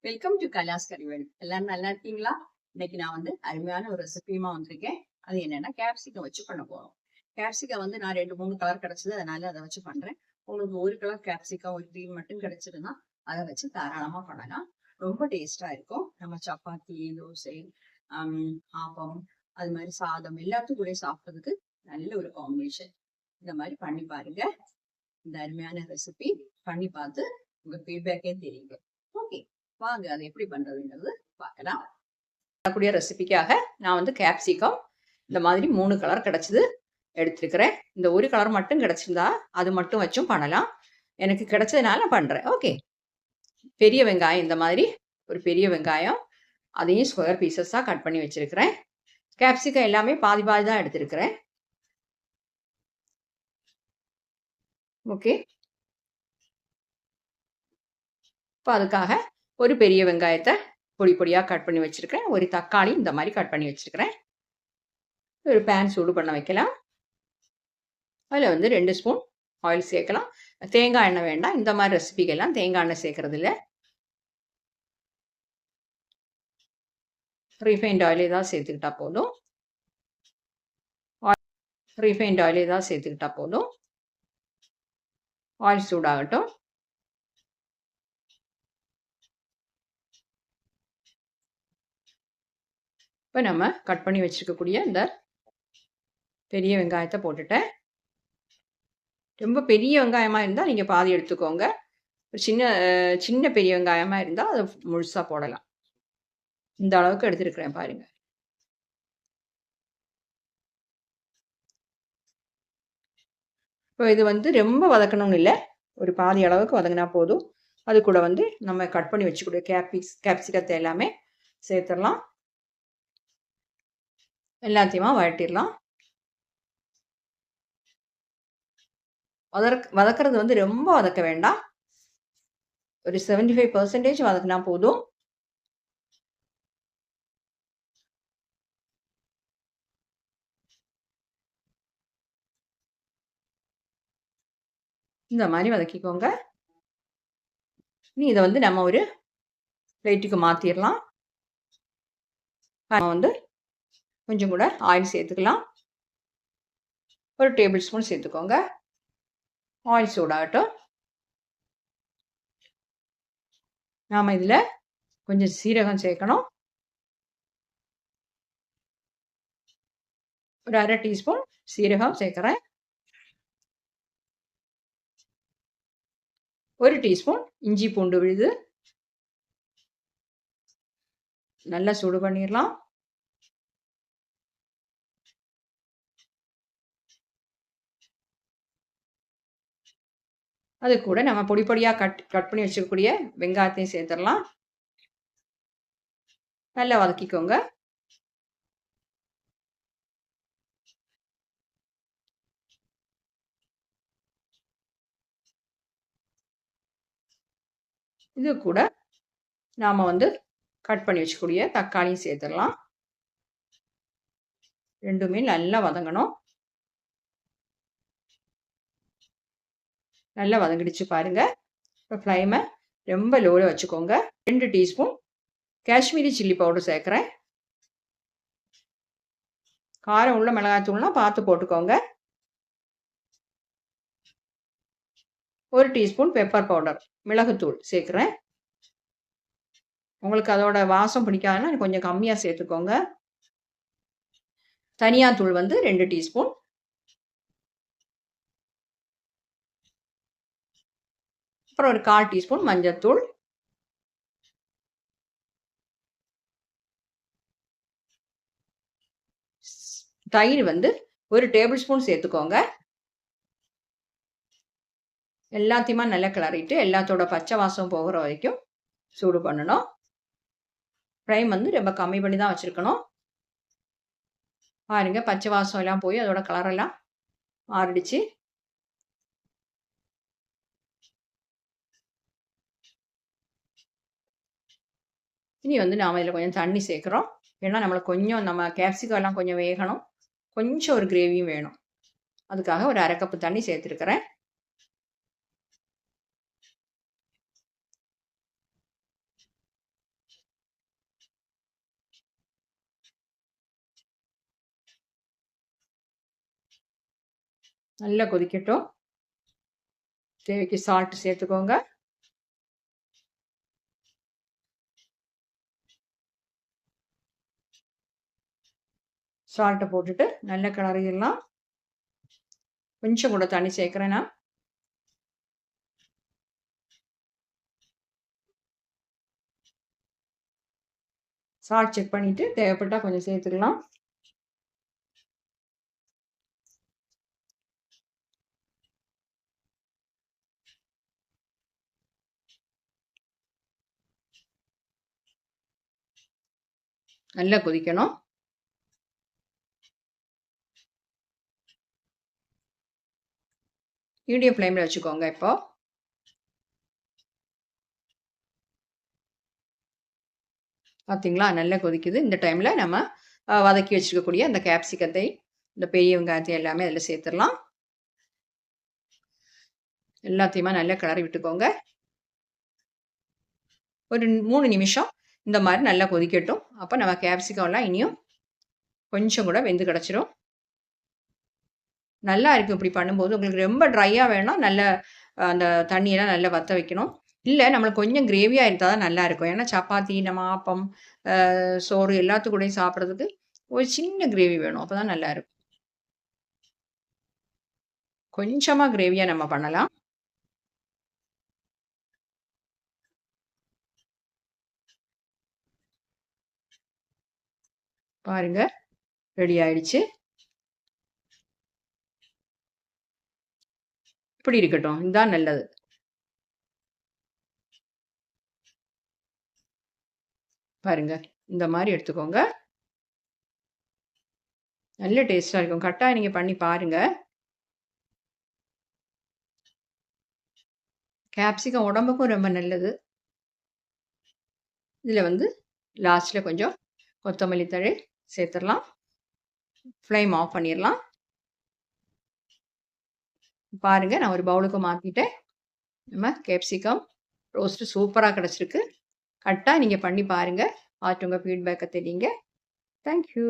Welcome to கலாஸ் கறிவேல். எல்லாரும் நல்லா இருக்கீங்களா? இன்னைக்கு நான் வந்து அருமையான ஒரு ரெசிபியுமா வந்திருக்கேன். அது என்னன்னா கேப்சிகம் வச்சு பண்ண போறோம். கேப்சிகம் வந்து நான் 2-3 கலர் கிடைச்சது, அதனால அதை வச்சு பண்றேன். உங்களுக்கு ஒரு கலர் கேப்சிகம் ஒரு கிரீன் மட்டும் கிடைச்சதுன்னா அதை வச்சு தாராளமா பண்ணலாம். ரொம்ப டேஸ்டா இருக்கும். நம்ம சப்பாத்தி, தோசை, ஆப்பம், அது மாதிரி சாதம் எல்லாத்துக்கும் கூட சாப்பிட்றதுக்கு நல்ல ஒரு காம்பினேஷன். இந்த மாதிரி பண்ணி பாருங்க. இந்த அருமையான ரெசிபி பண்ணி பார்த்து உங்க ஃபீட்பேக்கே தெரியுங்க. ஓகே, வாங்க அதை எப்படி பண்றதுங்கிறது பார்க்கலாம். பண்ணக்கூடிய ரெசிபிக்காக நான் வந்து கேப்சிகம் இந்த மாதிரி 3 கலர் கிடைச்சது எடுத்துருக்கிறேன். இந்த ஒரு கலர் மட்டும் கிடைச்சிருந்தா அது மட்டும் வச்சும் பண்ணலாம். எனக்கு கிடைச்சதுனால பண்றேன். ஓகே, பெரிய வெங்காயம் இந்த மாதிரி ஒரு பெரிய வெங்காயம், அதையும் ஸ்கொயர் பீசஸாக கட் பண்ணி வச்சிருக்கிறேன். கேப்சிகம் எல்லாமே பாதி பாதி தான் எடுத்திருக்கிறேன். ஓகே, இப்போ அதுக்காக ஒரு பெரிய வெங்காயத்தை பொடி பொடியாக கட் பண்ணி வச்சுருக்கிறேன். ஒரு தக்காளி இந்த மாதிரி கட் பண்ணி வச்சுருக்கிறேன். ஒரு பேன் சூடு பண்ண வைக்கலாம். அதில் வந்து 2 ஸ்பூன் ஆயில் சேர்க்கலாம். தேங்காய் எண்ணெய் வேண்டாம். இந்த மாதிரி ரெசிபிக்கெல்லாம் தேங்காய் எண்ணெய் சேர்க்கறது இல்லை. ரீஃபைண்ட் ஆயிலே தான் சேர்த்துக்கிட்டா போதும். ரீஃபைண்ட் ஆயிலே தான் சேர்த்துக்கிட்டா போதும். ஆயில் சூடாகட்டும். இப்போ நம்ம கட் பண்ணி வச்சுருக்கக்கூடிய இந்த பெரிய வெங்காயத்தை போட்டுட்டேன். ரொம்ப பெரிய வெங்காயமாக இருந்தால் நீங்கள் பாதி எடுத்துக்கோங்க. சின்ன பெரிய வெங்காயமாக இருந்தால் அதை முழுசாக போடலாம். இந்த அளவுக்கு எடுத்துருக்கிறேன் பாருங்கள். இப்போ இது வந்து ரொம்ப வதக்கணும்னு இல்லை, ஒரு பாதி அளவுக்கு வதங்கினா போதும். அது கூட வந்து நம்ம கட் பண்ணி வச்சுக்கூடிய கேப்சிகத்தை எல்லாமே சேர்த்துடலாம். எல்லாத்தையுமா வதட்டிடலாம். வதக்கிறது வந்து ரொம்ப வதக்க வேண்டாம். ஒரு 75% வதக்கினா போதும். இந்த மாதிரி வதக்கிக்கோங்க. இதை வந்து நம்ம ஒரு பிளேட்டுக்கு மாற்றிடலாம். வந்து கொஞ்சம் கூட ஆயில் சேர்த்துக்கலாம். ஒரு டேபிள் ஸ்பூன் சேர்த்துக்கோங்க. ஆயில் சூடாகட்டும். நாம் இதில் கொஞ்சம் சீரகம் சேர்க்கணும். ஒரு 1/2 டீஸ்பூன் சீரகம் சேர்க்குறேன். 1 டீஸ்பூன் இஞ்சி பூண்டு விழுது. நல்லா சூடு பண்ணிடலாம். அது கூட நம்ம பொடி பொடியாக கட் பண்ணி வச்சுக்கக்கூடிய வெங்காயத்தையும் சேர்த்துடலாம். நல்லா வதக்கிக்கோங்க. இது கூட நாம் வந்து கட் பண்ணி வச்சுக்கூடிய தக்காளியும் சேர்த்துடலாம். ரெண்டுமே நல்லா வதங்கணும். நல்லா வதங்கிடுச்சு பாருங்க. இப்போ ஃப்ளைமை ரொம்ப லோவில் வச்சுக்கோங்க. 2 டீஸ்பூன் காஷ்மீரி சில்லி பவுடர் சேர்க்குறேன். காரம் உள்ள மிளகாய்த்தூள்லாம் பார்த்து போட்டுக்கோங்க. 1 டீஸ்பூன் பெப்பர் பவுடர் மிளகுத்தூள் சேர்க்குறேன். உங்களுக்கு அதோட வாசம் பிடிக்காதுன்னா கொஞ்சம் கம்மியாக சேர்த்துக்கோங்க. தனியாத்தூள் வந்து 2 டீஸ்பூன். அப்புறம் ஒரு 1/4 டீஸ்பூன் மஞ்சள்தூள். தயிர் வந்து 1 டேபிள் ஸ்பூன் சேர்த்துக்கோங்க. எல்லாத்தையுமா நல்லா கிளறிட்டு எல்லாத்தோட பச்சை வாசம் போகிற வரைக்கும் சூடு பண்ணணும். ஃப்ளைம் வந்து ரொம்ப கம்மி பண்ணி தான் வச்சுருக்கணும். பாருங்க, பச்சை வாசம் எல்லாம் போய் அதோட கலரெல்லாம் மாறிடுச்சு. இனி வந்து நாம் இதில் கொஞ்சம் தண்ணி சேர்க்குறோம். ஏன்னா நம்மளுக்கு கொஞ்சம் நம்ம கேப்சிகம் எல்லாம் கொஞ்சம் வேகணும். கொஞ்சம் ஒரு கிரேவியும் வேணும். அதுக்காக ஒரு 1/2 கப்பு தண்ணி சேர்த்துருக்கிறேன். நல்லா கொதிக்கட்டும். தேவைக்கு சால்ட் சேர்த்துக்கோங்க. சால்ட்டை போட்டுட்டு நல்லா கிளறிடலாம். கொஞ்சம் கூட தண்ணி சேர்க்குறேன் நான். சால்ட் செக் பண்ணிட்டு தேவைப்பட்டா கொஞ்சம் சேர்த்துக்கலாம். நல்லா கொதிக்கணும். மீடியம் ஃப்ளேமில் வச்சுக்கோங்க. இப்போ பார்த்தீங்களா நல்லா கொதிக்குது. இந்த டைமில் நம்ம வதக்கி வச்சுருக்கக்கூடிய அந்த கேப்சிகத்தை, இந்த பெரிய வெங்காயத்தை எல்லாமே அதில் சேர்த்துடலாம். எல்லாத்தையுமே நல்லா கிளறி விட்டுக்கோங்க. ஒரு 3 நிமிஷம் இந்த மாதிரி நல்லா கொதிக்கட்டும். அப்போ நம்ம கேப்சிகம்லாம் இனியும் கொஞ்சம் கூட வெந்து கிடச்சிரும். நல்லா இருக்கும் இப்படி பண்ணும்போது. உங்களுக்கு ரொம்ப ட்ரையாக வேணும்னா நல்ல அந்த தண்ணியெல்லாம் நல்லா வற்ற வைக்கணும். இல்லை நம்மளுக்கு கொஞ்சம் கிரேவியாக இருந்தால் தான் நல்லாயிருக்கும். ஏன்னா சப்பாத்தி, நம்ம ஆப்பம், சோறு எல்லாத்துக்கூடையும் சாப்பிட்றதுக்கு ஒரு சின்ன கிரேவி வேணும். அப்போ தான் நல்லாயிருக்கும். கொஞ்சமாக கிரேவியாக நம்ம பண்ணலாம். பாருங்க ரெடி ஆயிடுச்சு. இப்படி இருக்கட்டும். இதுதான் நல்லது. பாருங்க இந்த மாதிரி எடுத்துக்கோங்க. நல்ல டேஸ்ட்டாக இருக்கும். கட்டாயம் நீங்கள் பண்ணி பாருங்க. கேப்சிகம் உடம்புக்கும் ரொம்ப நல்லது. இதில் வந்து லாஸ்ட்டில் கொஞ்சம் கொத்தமல்லி தழை சேர்த்துடலாம். ஃப்ளேம் ஆஃப் பண்ணிடலாம். பாருங்கள் நான் ஒரு பவுலுக்கு மாற்றிட்டேன். நம்ம கேப்சிகம் ரோஸ்ட்டு சூப்பராக கிடச்சிருக்கு. கரெக்டாக நீங்கள் பண்ணி பாருங்கள். பார்த்து உங்கள் ஃபீட்பேக்கை தெரியுங்க. தேங்க்யூ.